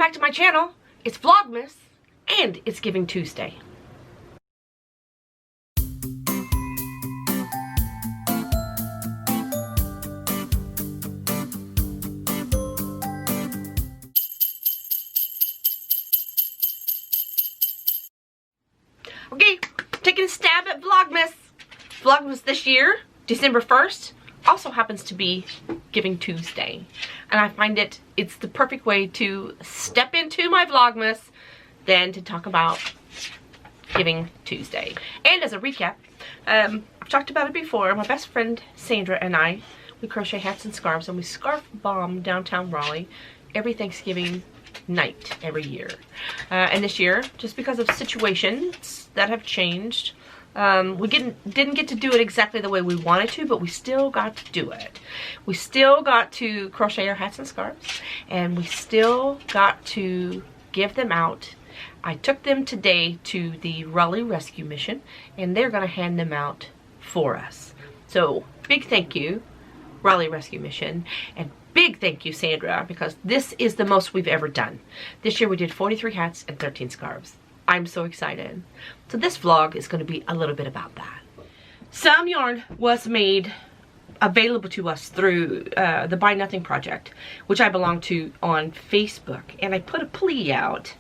back to my channel. It's Vlogmas, and it's Giving Tuesday. Okay, taking a stab at Vlogmas. Vlogmas this year, December 1st, also happens to be Giving Tuesday. And I find it's the perfect way to step into my Vlogmas than to talk about Giving Tuesday. And as a recap, I've talked about it before, my best friend Sandra and I, we crochet hats and scarves, and we scarf bomb downtown Raleigh every Thanksgiving night every year. And this year, just because of situations that have changed, we didn't get to do it exactly the way we wanted to, but we still got to do it. We still got to crochet our hats and scarves, and we still got to give them out. I took them today to the Raleigh Rescue Mission, and they're going to hand them out for us. So big thank you, Raleigh Rescue Mission, and big thank you, Sandra, because this is the most we've ever done. This year we did 43 hats and 13 scarves. I'm so excited. So this vlog is going to be a little bit about that. Some yarn was made available to us through the Buy Nothing Project, which I belong to on Facebook. And I put a plea out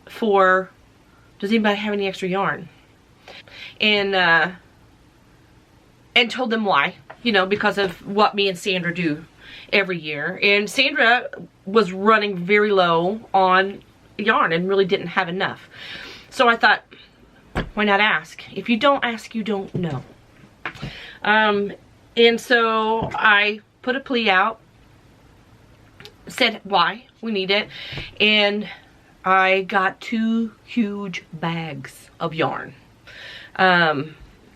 for, does anybody have any extra yarn? And told them why. You know, because of what me and Sandra do every year. And Sandra was running very low on yarn and really didn't have enough. So I thought, why not ask? If you don't ask, you don't know. And so I put a plea out, said why we need it, and I got 2 huge bags of yarn.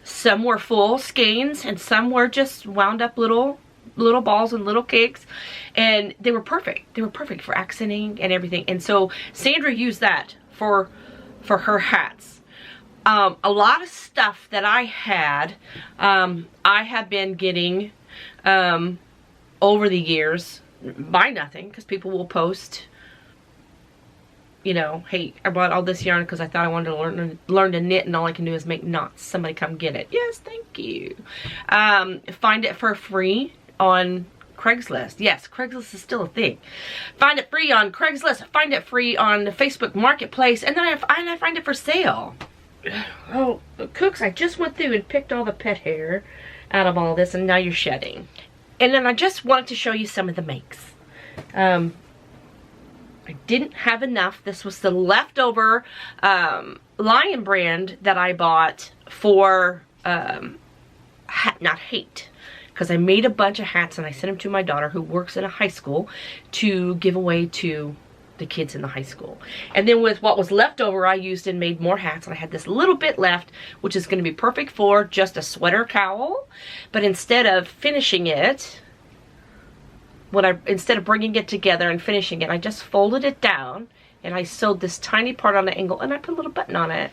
Some were full skeins and some were just wound up little balls and little cakes, and they were perfect. They were perfect for accenting and everything. And so Sandra used that for her hats. A lot of stuff that I had, I have been getting over the years, Buy Nothing, because people will post, you know, hey, I bought all this yarn because I thought I wanted to learn to knit, and all I can do is make knots. Somebody come get it. Yes, thank you. Find it for free on Craigslist. Yes, Craigslist is still a thing. Find it free on Craigslist. Find it free on the Facebook Marketplace, and then I find it for sale. Oh, Cooks, I just went through and picked all the pet hair out of all this, and now you're shedding. And then I just wanted to show you some of the makes. I didn't have enough. This was the leftover Lion brand that I bought for not hate, because I made a bunch of hats and I sent them to my daughter who works in a high school to give away to the kids in the high school. And then with what was left over, I used and made more hats, and I had this little bit left, which is going to be perfect for just a sweater cowl. But instead of finishing it, instead of bringing it together and finishing it, I just folded it down and I sewed this tiny part on the angle, and I put a little button on it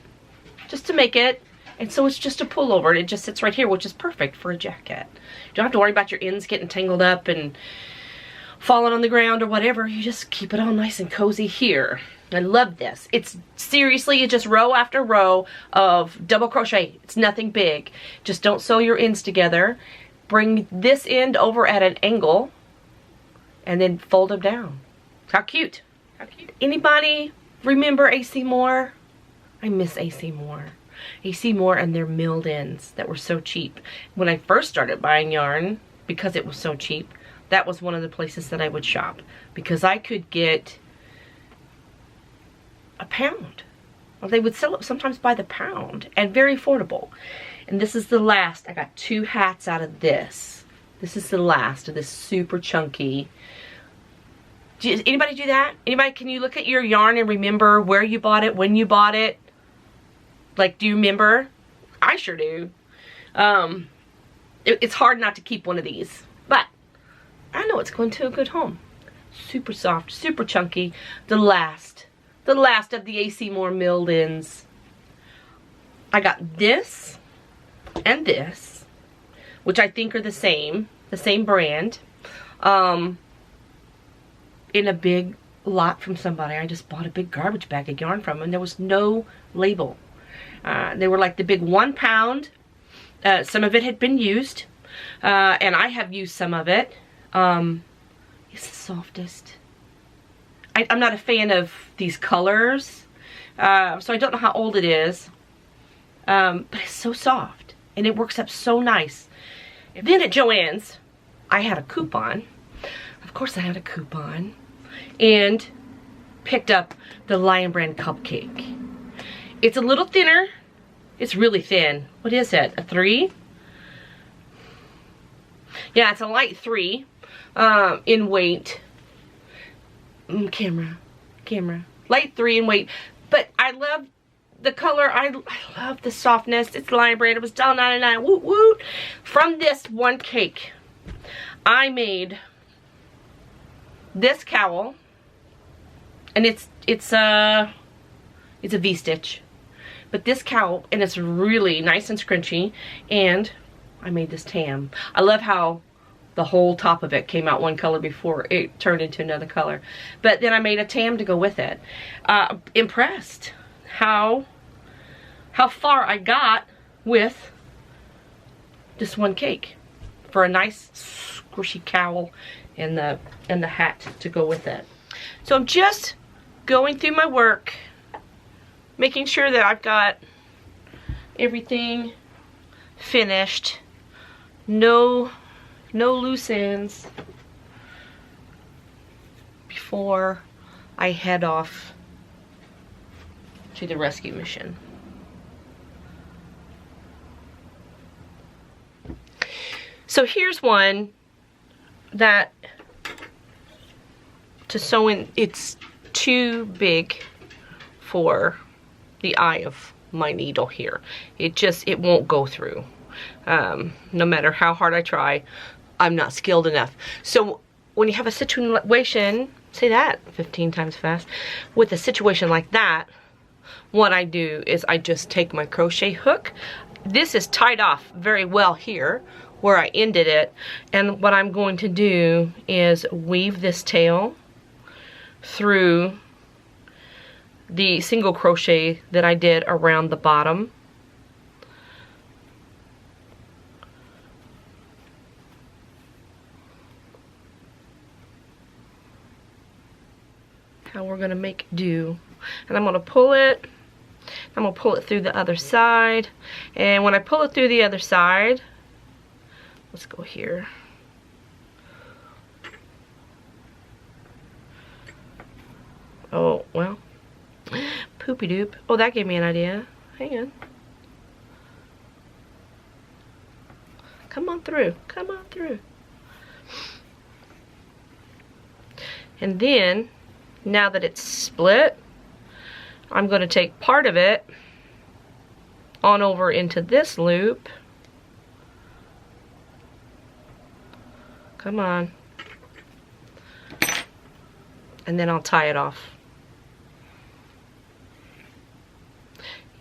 just to make it, and so it's just a pullover, and it just sits right here, which is perfect for a jacket. You don't have to worry about your ends getting tangled up and falling on the ground or whatever. You just keep it all nice and cozy here. I love this. It's seriously just row after row of double crochet. It's nothing big. Just don't sew your ends together. Bring this end over at an angle and then fold them down. How cute. How cute. Anybody remember AC Moore? I miss AC Moore. AC Moore and their milled ends that were so cheap. When I first started buying yarn, because it was so cheap, that was one of the places that I would shop, because I could get a pound. Well, they would sell it sometimes by the pound, and very affordable. And this is the last. I got 2 hats out of this. This is the last of this super chunky. Does anybody do that? Anybody, can you look at your yarn and remember where you bought it, when you bought it? Like, do you remember? I sure do. It's hard not to keep one of these, but I know it's going to a good home. Super soft, super chunky. The last of the AC Moore milled ends. I got this and this, which I think are the same brand, in a big lot from somebody. I just bought a big garbage bag of yarn from them. There was no label. They were like the big 1 pound. Some of it had been used. And I have used some of it. It's the softest. I'm not a fan of these colors. So I don't know how old it is. But it's so soft. And it works up so nice. And then at Joann's, I had a coupon. Of course I had a coupon. And picked up the Lion Brand cupcake. It's a little thinner. It's really thin. What is it? A 3? Yeah, it's a light 3 in weight. Camera. Light 3 in weight. But I love the color. I love the softness. It's Lion Brand. It was $1.99. Woot woot. From this one cake, I made this cowl. And it's a V-stitch. But this cowl, and it's really nice and scrunchy. And I made this tam. I love how the whole top of it came out one color before it turned into another color. But then I made a tam to go with it. Impressed how far I got with this one cake for a nice squishy cowl and the hat to go with it. So I'm just going through my work, making sure that I've got everything finished. No loose ends before I head off to the rescue mission. So here's one that to sew in, it's too big for the eye of my needle here. It won't go through. No matter how hard I try, I'm not skilled enough. So when you have a situation, say that 15 times fast, with a situation like that, what I do is I just take my crochet hook. This is tied off very well here where I ended it, and what I'm going to do is weave this tail through the single crochet that I did around the bottom. How we're gonna make do. And I'm gonna pull it. I'm gonna pull it through the other side. And when I pull it through the other side, let's go here. Oh, well. Poopy doop. Oh, that gave me an idea. Hang on. Come on through. Come on through. And then, now that it's split, I'm going to take part of it on over into this loop. Come on. And then I'll tie it off.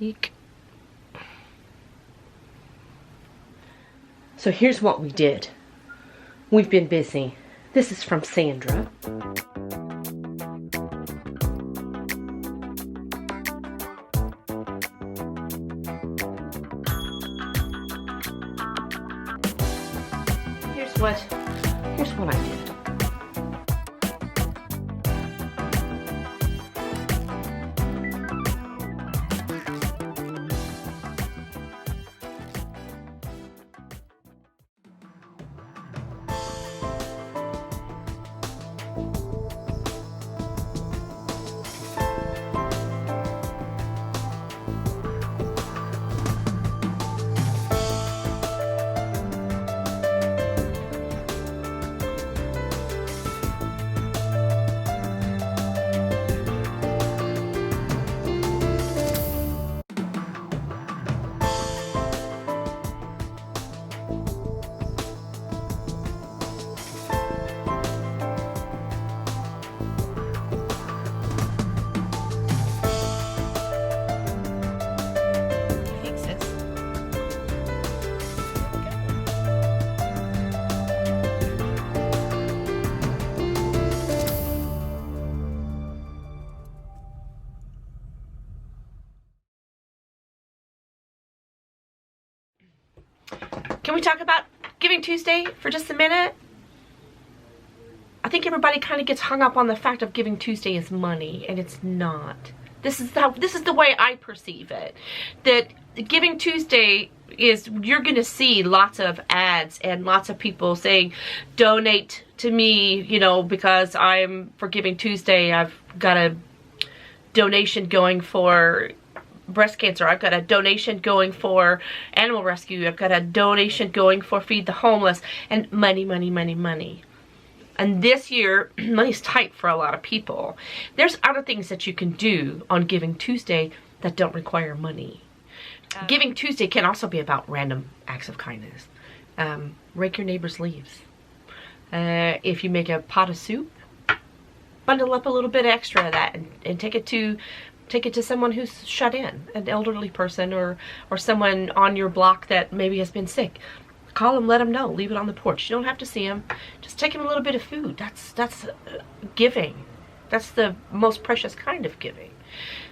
Eek. So here's what we did. We've been busy. This is from Sandra. Here's what I did. Can we talk about Giving Tuesday for just a minute? I think everybody kind of gets hung up on the fact of Giving Tuesday is money, and it's not. This is the way I perceive it. That Giving Tuesday is, you're going to see lots of ads and lots of people saying, donate to me, you know, because I'm, for Giving Tuesday, I've got a donation going for breast cancer. I've got a donation going for animal rescue. I've got a donation going for Feed the Homeless. And money, money, money, money. And this year, money's tight for a lot of people. There's other things that you can do on Giving Tuesday that don't require money. Giving Tuesday can also be about random acts of kindness. Rake your neighbor's leaves. If you make a pot of soup, bundle up a little bit extra of that and take it to someone who's shut in, an elderly person or someone on your block that maybe has been sick. Call them, let them know, leave it on the porch. You don't have to see them. Just take them a little bit of food. That's giving. That's the most precious kind of giving.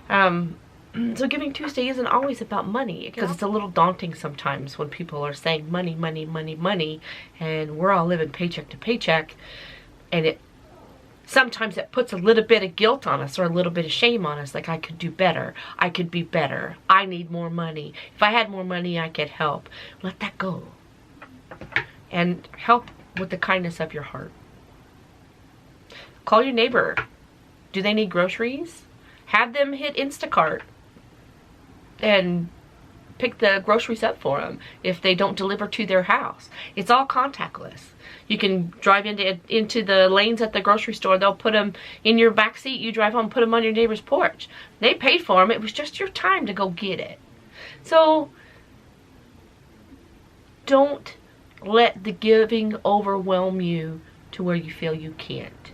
So Giving Tuesday isn't always about money, because it's a little daunting sometimes when people are saying money, money, money, money, and we're all living paycheck to paycheck, and sometimes it puts a little bit of guilt on us or a little bit of shame on us, like I could do better, I could be better, I need more money. If I had more money, I could help. Let that go. And help with the kindness of your heart. Call your neighbor. Do they need groceries? Have them hit Instacart and pick the groceries up for them if they don't deliver to their house. It's all contactless. You can drive into the lanes at the grocery store. They'll put them in your back seat. You drive home, put them on your neighbor's porch. They paid for them. It was just your time to go get it. So don't let the giving overwhelm you to where you feel you can't.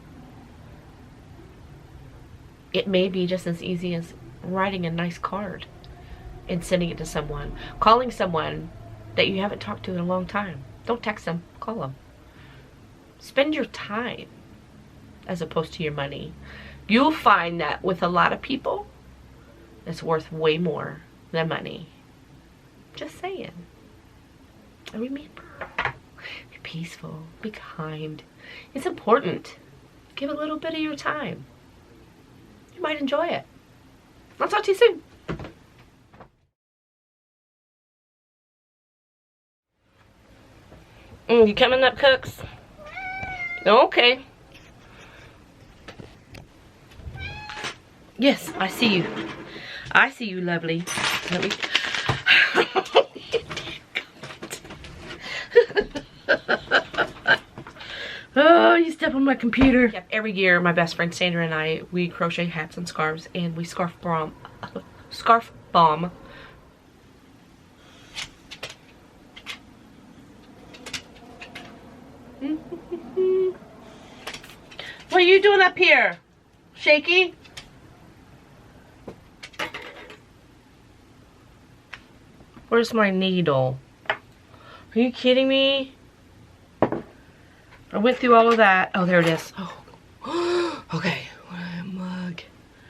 It may be just as easy as writing a nice card and sending it to someone. Calling someone that you haven't talked to in a long time. Don't text them, call them. Spend your time as opposed to your money. You'll find that with a lot of people, it's worth way more than money. Just saying. And remember, be peaceful, be kind. It's important. Give a little bit of your time. You might enjoy it. I'll talk to you soon. You coming up, Cooks? Okay. Yes, I see you. I see you, lovely. Let me... Oh, you step on my computer. Yep, every year, my best friend Sandra and I, we crochet hats and scarves, and we scarf bomb. What are you doing up here? Shaky? Where's my needle? Are you kidding me? I went through all of that. Oh, there it is. Oh. Okay.